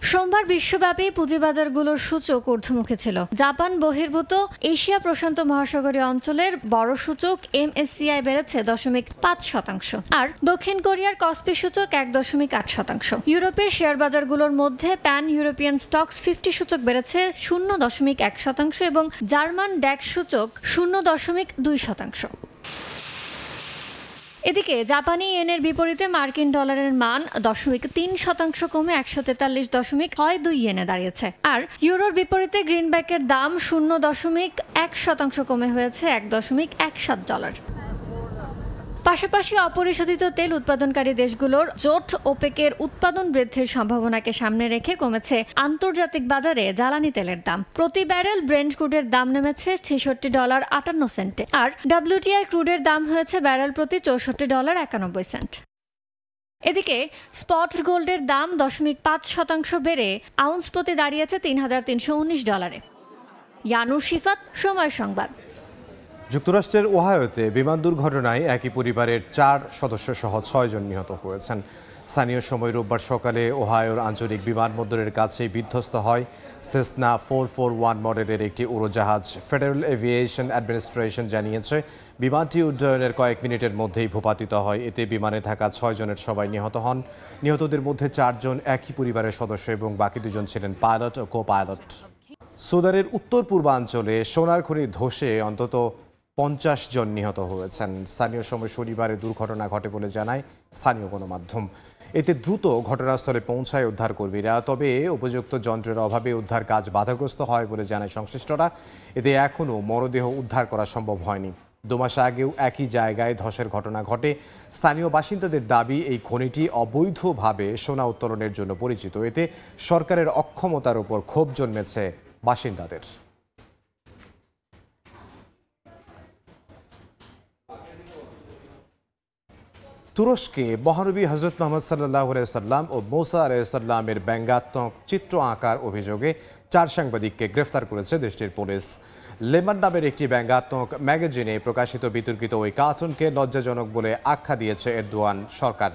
S2: সোমবার বিশ্বব্যাপী পুঁজিবাজারগুলোর সূচক ঊর্ধ্বমুখী ছিল। জাপান বহির্ভূত এশিয়া প্রশান্ত মহাসাগরীয় অঞ্চলের বড় সূচক MSCI বেড়েছে 0.5%, আর দক্ষিণ কোরিয়ার কসপি সূচক 1.8%। ইউরোপের শেয়ার বাজারগুলোর মধ্যে প্যান ইউরোপিয়ান স্টকস 50 সূচক বেড়েছে 0.1% এবং জার্মান ড্যাক্স সূচক 0.2%। এদিকে জাপানি ইয়েনের বিপরীতে মার্কিন ডলারের মান 0.3% কমে 143.62 ইয়েনে দাঁড়িয়েছে, আর ইউরোর বিপরীতে গ্রিনব্যাকের দাম 0.1% কমে হয়েছে $1.17। পাশাপাশি অপরিশোধিত তেল উৎপাদনকারী দেশগুলোর জোট ওপেকের উৎপাদন বৃদ্ধির সম্ভাবনাকে সামনে রেখে কমেছে আন্তর্জাতিক বাজারে জ্বালানি তেলের দাম। প্রতি ব্যারেল ব্রেন্ট ক্রুডের দাম নেমেছে $66.58, আর WTI ক্রুডের দাম হয়েছে ব্যারেল প্রতি $64.91। এদিকে স্পট গোল্ডের দাম 0.5% বেড়ে আউন্স প্রতি দাঁড়িয়েছে $3,319। ইয়ানুর শিফাত, সময় সংবাদ।
S1: যুক্তরাষ্ট্রের ওহায়োতে বিমান দুর্ঘটনায় একই পরিবারের 4 সদস্য সহ 6 জন নিহত হয়েছেন। স্থানীয় সময় রোববার সকালে ওহায়োর আঞ্চলিক বিমানবন্দরের কাছে বিধ্বস্ত হয় সেসনা 441 মডেলের একটি উড়োজাহাজ। ফেডারেল এভিয়েশন অ্যাডমিনিস্ট্রেশন জানিয়েছে বিমানটি উড্ডয়নের কয়েক মিনিটের মধ্যেই ভূপাতিত হয়। এতে বিমানে থাকা 6 জনের সবাই নিহত হন। নিহতদের মধ্যে 4 জন একই পরিবারের সদস্য এবং বাকি 2 জন ছিলেন পাইলট ও কো পাইলট। সুদানের উত্তর পূর্বাঞ্চলে সোনার খনি ধসে অন্তত 50 জন নিহত হয়েছেন। স্থানীয় সময় শনিবারে দুর্ঘটনা ঘটে বলে জানায় স্থানীয় গণমাধ্যম। এতে দ্রুত ঘটনাস্থলে পৌঁছায় উদ্ধারকর্মীরা, তবে উপযুক্ত যন্ত্রের অভাবে উদ্ধার কাজ বাধাগ্রস্ত হয় বলে জানায় সংশ্লিষ্টরা। এতে এখনও মরদেহ উদ্ধার করা সম্ভব হয়নি। 2 মাস আগেও একই জায়গায় ধসের ঘটনা ঘটে। স্থানীয় বাসিন্দাদের দাবি, এই খনিটি অবৈধভাবে সোনা উত্তোলনের জন্য পরিচিত। এতে সরকারের অক্ষমতার উপর ক্ষোভ জন্মেছে বাসিন্দাদের। তুরস্কে মহানবী হজরত মোহাম্মদ সাল্লাল্লাহু আলাইহি সাল্লাম ও মুসা আলাইহিস সালামের ব্যঙ্গাত্মক চিত্র আঁকার অভিযোগে 4 সাংবাদিককে গ্রেফতার করেছে দেশটির পুলিশ। লেমন নামের একটি ব্যঙ্গাত্মক ম্যাগাজিনে প্রকাশিত বিতর্কিত ওই কার্টুনকে লজ্জাজনক বলে আখ্যা দিয়েছে এরদোয়ান সরকার।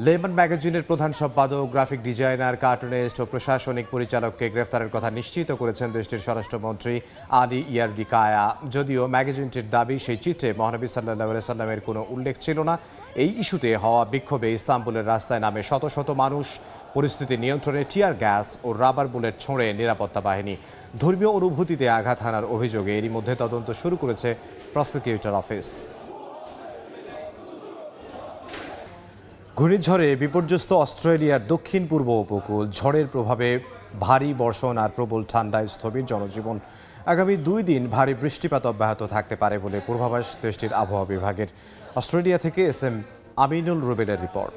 S1: লেমন ম্যাগাজিনের প্রধান সম্পাদক, গ্রাফিক ডিজাইনার, কার্টুনিস্ট ও প্রশাসনিক পরিচালককে গ্রেফতারের কথা নিশ্চিত করেছেন দেশটির স্বরাষ্ট্রমন্ত্রী আলী ইয়ারগিকায়া। যদিও ম্যাগাজিনটির দাবি, সেই চিত্রে মহানবী সাল্লাল্লাহু আলাইহি সাল্লামের কোনো উল্লেখ ছিল না। এই ইস্যুতে হওয়া বিক্ষোভে ইস্তাম্বুলের রাস্তায় নামে শত শত মানুষ। পরিস্থিতি নিয়ন্ত্রণে টিয়ার গ্যাস ও রাবার বুলেট ছোঁড়ে নিরাপত্তা বাহিনী। ধর্মীয় অনুভূতিতে আঘাত হানার অভিযোগে এরই মধ্যে তদন্ত শুরু করেছে প্রসিকিউটর অফিস। ঘূর্ণিঝড়ে বিপর্যস্ত অস্ট্রেলিয়ার দক্ষিণ পূর্ব উপকূল। ঝড়ের প্রভাবে ভারী বর্ষণ আর প্রবল ঠান্ডায় স্থবির জনজীবন। আগামী 2 দিন ভারী বৃষ্টিপাত অব্যাহত থাকতে পারে বলে পূর্বাভাস দেশটির আবহাওয়া বিভাগের। অস্ট্রেলিয়া থেকে SM আমিনুল রুবেলের রিপোর্ট।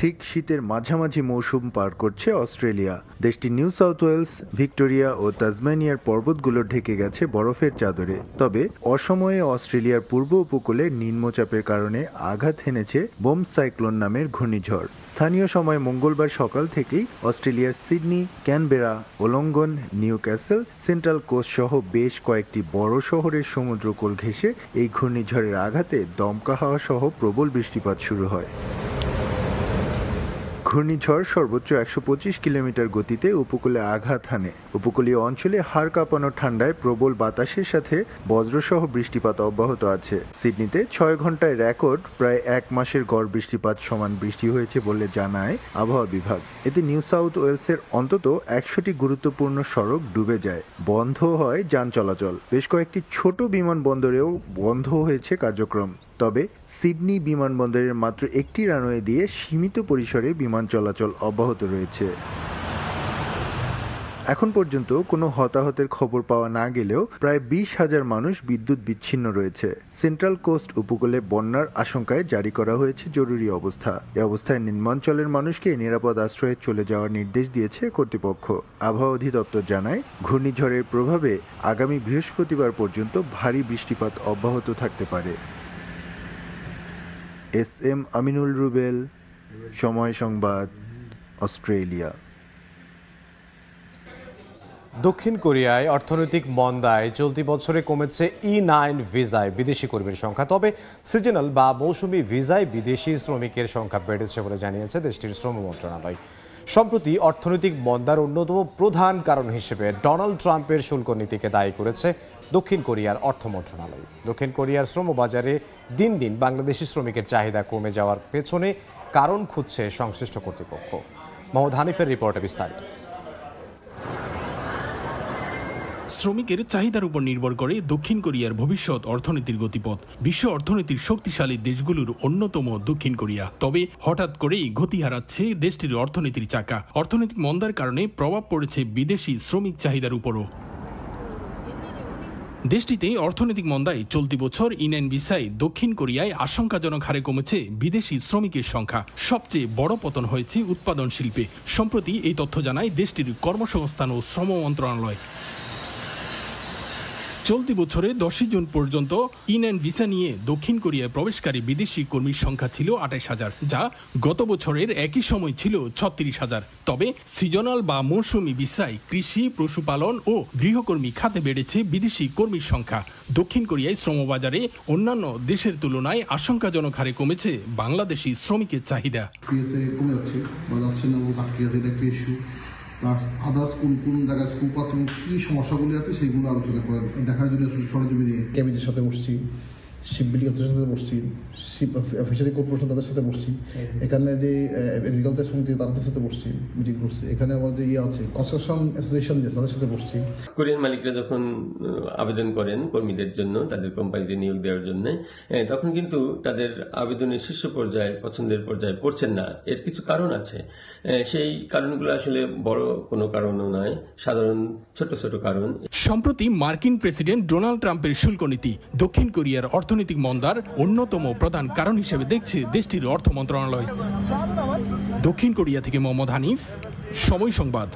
S15: ঠিক শীতের মাঝামাঝি মৌসুম পার করছে অস্ট্রেলিয়া। দেশটি নিউ সাউথ ওয়েলস, ভিক্টোরিয়া ও তাসমানিয়ার পর্বতগুলো ঢেকে গেছে বরফের চাদরে। তবে অসময়ে অস্ট্রেলিয়ার পূর্ব উপকূলে নিম্নচাপের কারণে আঘাত হেনেছে বোম সাইক্লোন নামের ঘূর্ণিঝড়। স্থানীয় সময় মঙ্গলবার সকাল থেকেই অস্ট্রেলিয়ার Sydney, Canberra, Wollongong, Newcastle, central coast সহ বেশ কয়েকটি বড় শহরের সমুদ্রকূল ঘেঁষে এই ঘূর্ণিঝড়ের আঘাতে দমকা হাওয়া সহ প্রবল বৃষ্টিপাত শুরু হয়। ঘূর্ণিঝড় সর্বোচ্চ 125 কিলোমিটার গতিতে উপকূলে আঘাত হানে। উপকূলীয় অঞ্চলে হাড় কাঁপানো ঠান্ডায় প্রবল বাতাসের সাথে বজ্রসহ বৃষ্টিপাত অব্যাহত আছে। সিডনিতে 6 ঘন্টায় রেকর্ড প্রায় 1 মাসের গড় বৃষ্টিপাত সমান বৃষ্টি হয়েছে বলে জানায় আবহাওয়া বিভাগ। এতে নিউ সাউথ ওয়েলসের অন্তত 100টি গুরুত্বপূর্ণ সড়ক ডুবে যায়। বন্ধ হয় যান চলাচল। বেশ কয়েকটি ছোট বিমানবন্দরেও বন্ধ হয়েছে কার্যক্রম। তবে সিডনি বিমানবন্দরের মাত্র একটি রানওয়ে দিয়ে সীমিত পরিসরে বিমান চলাচল অব্যাহত রয়েছে। এখন পর্যন্ত কোনো হতাহতের খবর পাওয়া না গেলেও প্রায় 20,000 মানুষ বিদ্যুৎ বিচ্ছিন্ন রয়েছে। সেন্ট্রাল কোস্ট উপকূলে বন্যার আশঙ্কায় জারি করা হয়েছে জরুরি অবস্থা। এই অবস্থায় নিম্নাঞ্চলের মানুষকে নিরাপদ আশ্রয়ে চলে যাওয়ার নির্দেশ দিয়েছে কর্তৃপক্ষ। আবহাওয়া অধিদপ্তর জানায়, ঘূর্ণিঝড়ের প্রভাবে আগামী বৃহস্পতিবার পর্যন্ত ভারী বৃষ্টিপাত অব্যাহত থাকতে পারে। SM আমিনুল রুবেল, সময় সংবাদ, অস্ট্রেলিয়া।
S1: দক্ষিণ কোরিয়ায় অর্থনৈতিক মন্দায় চলতি বছরে কমেছে E9 ভিসায় বিদেশি কর্মীর সংখ্যা। তবে সিজনাল বা মৌসুমি ভিসায় বিদেশি শ্রমিকের সংখ্যা বেড়েছে বলে জানিয়েছে দেশটির শ্রম মন্ত্রণালয়। সম্প্রতি অর্থনৈতিক মন্দার অন্যতম প্রধান কারণ হিসেবে ডোনাল্ড ট্রাম্পের শুল্ক নীতিকে দায়ী করেছে দক্ষিণ কোরিয়ার অর্থ মন্ত্রণালয়। দক্ষিণ কোরিয়ার শ্রমবাজারে দিন দিন বাংলাদেশি শ্রমিকের চাহিদা কমে যাওয়ার পেছনে কারণ খুঁজছে সংশ্লিষ্ট কর্তৃপক্ষ। মোহাম্মদ হানিফের রিপোর্টে বিস্তারিত।
S16: শ্রমিকের চাহিদার উপর নির্ভর করে দক্ষিণ কোরিয়ার ভবিষ্যৎ অর্থনীতির গতিপথ। বিশ্ব অর্থনীতির শক্তিশালী দেশগুলোর অন্যতম দক্ষিণ কোরিয়া। তবে হঠাৎ করেই গতি হারাচ্ছে দেশটির অর্থনীতির চাকা। অর্থনৈতিক মন্দার কারণে প্রভাব পড়েছে বিদেশি শ্রমিক চাহিদার উপরও। দেশটিতে অর্থনৈতিক মন্দায় চলতি বছর E9 ভিসায় দক্ষিণ কোরিয়ায় আশঙ্কাজনক হারে কমেছে বিদেশি শ্রমিকের সংখ্যা। সবচেয়ে বড় পতন হয়েছে উৎপাদন শিল্পে। সম্প্রতি এই তথ্য জানায় দেশটির কর্মসংস্থান ও শ্রম মন্ত্রণালয়। চলতি বছরে 10 জুন পর্যন্ত ইন অ্যান্ড ভিসা নিয়ে দক্ষিণ কোরিয়ায় প্রবেশকারী বিদেশি কর্মীর সংখ্যা ছিল 28,000, যা গত বছরের একই সময় ছিল 36,000। তবে সিজনাল বা মৌসুমী ভিসায় কৃষি, পশুপালন ও গৃহকর্মী খাতে বেড়েছে বিদেশি কর্মীর সংখ্যা। দক্ষিণ কোরিয়ায় শ্রমবাজারে অন্যান্য দেশের তুলনায় আশঙ্কাজনক হারে কমেছে বাংলাদেশি শ্রমিকের চাহিদা।
S17: কমে যাচ্ছে বা যাচ্ছে না, আটকে যাচ্ছে, এটা একটা ইস্যু। প্লাস আদার্স কোন কোন জায়গায় স্কোপ আছে এবং কী সমস্যাগুলি আছে সেইগুলো আলোচনা করে দেখার জন্য সরজমিনে ক্যাবিনেটের সাথে বসছি, শিপ বিল্ডিং অথরিটির সাথে বসছি, শিপ ফিশারি কর্পোরেশন তাদের সাথে বসছি, এখানে যে এগ্রিকালচার সমিতি তাদের সাথে বসছি, মিটিং করছি, এখানে আমাদের আছে কনস্ট্রাকশন অ্যাসোসিয়েশন যে তাদের সাথে বসছি।
S18: কোরিয়ান মালিকরা যখন আবেদন করেন কর্মীদের জন্য তাদের কোম্পানিতে নিয়োগ দেওয়ার জন্য, তখন কিন্তু তাদের আবেদনের শীর্ষ পর্যায়ে পছন্দের পর্যায়ে পড়ছেন না। এর কিছু কারণ আছে, সেই কারণগুলো আসলে বড় কোনো কারণও নয়, সাধারণ ছোট ছোট কারণ।
S16: সম্প্রতি মার্কিন প্রেসিডেন্ট ডোনাল্ড ট্রাম্পের শুল্ক নীতি দক্ষিণ কোরিয়ার অর্থনৈতিক মন্দার অন্যতম প্রধান কারণ হিসেবে দেখছে দেশটির অর্থ মন্ত্রণালয়। দক্ষিণ কোরিয়া থেকে মোহাম্মদ হানিফ, সময় সংবাদ।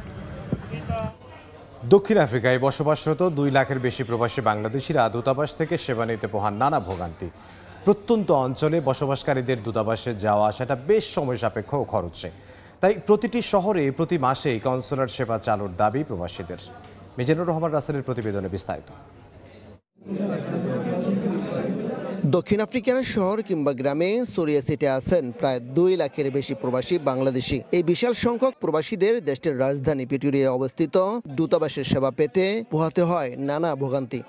S1: দক্ষিণ আফ্রিকায় বসবাসরত 2 লাখের বেশি প্রবাসী বাংলাদেশিরা দূতাবাস থেকে সেবা নিতে পোহান নানা ভোগান্তি। প্রত্যন্ত অঞ্চলে বসবাসকারীদের দূতাবাসে যাওয়া আসাটা বেশ সময় সাপেক্ষ ও খরচে। তাই প্রতিটি শহরে প্রতি মাসে কনসুলার সেবা চালুর দাবি প্রবাসীদের। মিজানুর রহমান রাসেলের প্রতিবেদনে বিস্তারিত।
S19: দক্ষিণ আফ্রিকার শহর কিংবা গ্রামে ছড়িয়ে ছিটে আছেন প্রায় 2 লাখের বেশি প্রবাসী বাংলাদেশি। এই বিশাল সংখ্যক প্রবাসীদের দেশটির রাজধানী প্রিটোরিয়ায় অবস্থিত দূতাবাসের সেবা পেতে পোহাতে হয় নানা ভোগান্তি।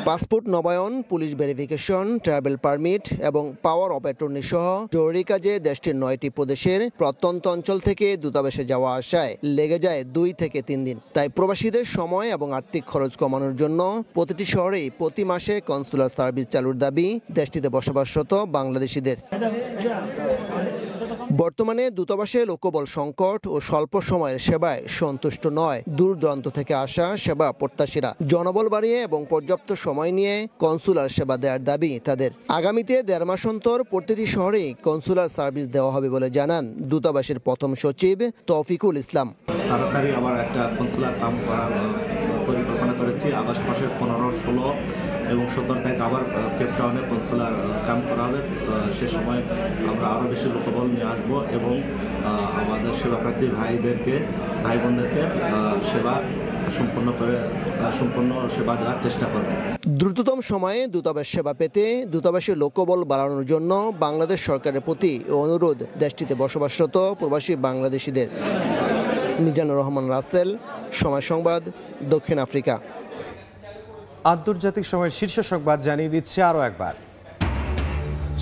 S19: পাসপোর্ট নবায়ন, পুলিশ ভেরিফিকেশন, ট্রাভেল পারমিট এবং পাওয়ার অফ অ্যাটর্নি সহ জরুরি কাজে দেশটির 9টি প্রদেশের প্রত্যন্ত অঞ্চল থেকে দূতাবাসে যাওয়া আসায় লেগে যায় 2 থেকে 3 দিন। তাই প্রবাসীদের সময় এবং আর্থিক খরচ কমানোর জন্য প্রতিটি শহরেই প্রতি মাসে কনসুলার সার্ভিস চালুর দাবি দেশটিতে বসবাসরত বাংলাদেশিদের। বর্তমানে দূতাবাসে লোকবল সংকট ও স্বল্প সময়ের সেবায় সন্তুষ্ট নয় দূর দূরান্ত থেকে আসা সেবা প্রত্যাশীরা। জনবল বাড়িয়ে এবং পর্যাপ্ত সময় নিয়ে কনসুলার সেবা দেওয়ার দাবি তাদের। আগামীতে 1.5 মাস অন্তর প্রতিটি শহরেই কনসুলার সার্ভিস দেওয়া হবে বলে জানান দূতাবাসের প্রথম সচিব তৌফিকুল ইসলাম।
S20: তাড়াতাড়ি আবার একটা কনসুলার কাম করার পরিকল্পনা করেছি। আগস্ট মাসের 15, 16 এবং 17 তারিখ আবার কেপটাউনে কনসুলার কাম করা হবে। সে সময় আমরা আরও বেশি লোকবল নিয়ে আসবো এবং আমাদের সেবাপ্রার্থী ভাই বোনদেরকে সম্পূর্ণ সেবা দেওয়ার চেষ্টা করব।
S19: দ্রুততম সময়ে দূতাবাস সেবা পেতে দূতাবাসের লোকবল বাড়ানোর জন্য বাংলাদেশ সরকারের প্রতি অনুরোধ দেশটিতে বসবাসরত প্রবাসী বাংলাদেশিদের। মিজানুর রহমান রাসেল, সময় সংবাদ, দক্ষিণ আফ্রিকা।
S1: আন্তর্জাতিক সময়ের শীর্ষ সংবাদ জানিয়ে দিচ্ছে আরও একবার।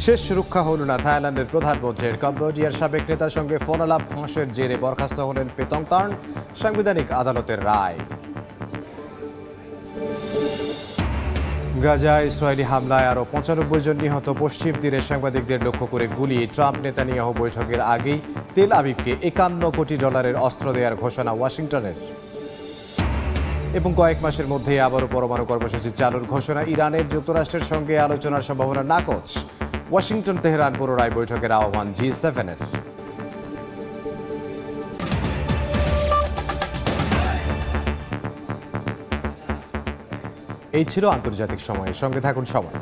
S1: শেষ রক্ষা হল না থাইল্যান্ডের প্রধানমন্ত্রীর। কম্বোডিয়ার সাবেক নেতার সঙ্গে ফোন আলাপ ফাঁসের জেরে বরখাস্ত হলেন পেতং তার্ন। সাংবিধানিক আদালতের রায়। গাজায় ইসরায়েলি হামলায় আরও 95 জন নিহত। পশ্চিম তীরে সাংবাদিকদের লক্ষ্য করে গুলি। ট্রাম্প নেতানিয়াহু বৈঠকের আগেই তেল আবিবকে $51 কোটি অস্ত্র দেওয়ার ঘোষণা ওয়াশিংটনের। এবং কয়েক মাসের মধ্যেই আবারও পরমাণু কর্মসূচি চালুর ঘোষণা। ইরানের যুক্তরাষ্ট্রের সঙ্গে আলোচনার সম্ভাবনা নাকচ। ওয়াশিংটন তেহরান পুনরায় বৈঠকের আহ্বান G7-এর। এই ছিল আন্তর্জাতিক সময়ের সঙ্গে থাকুন সময়।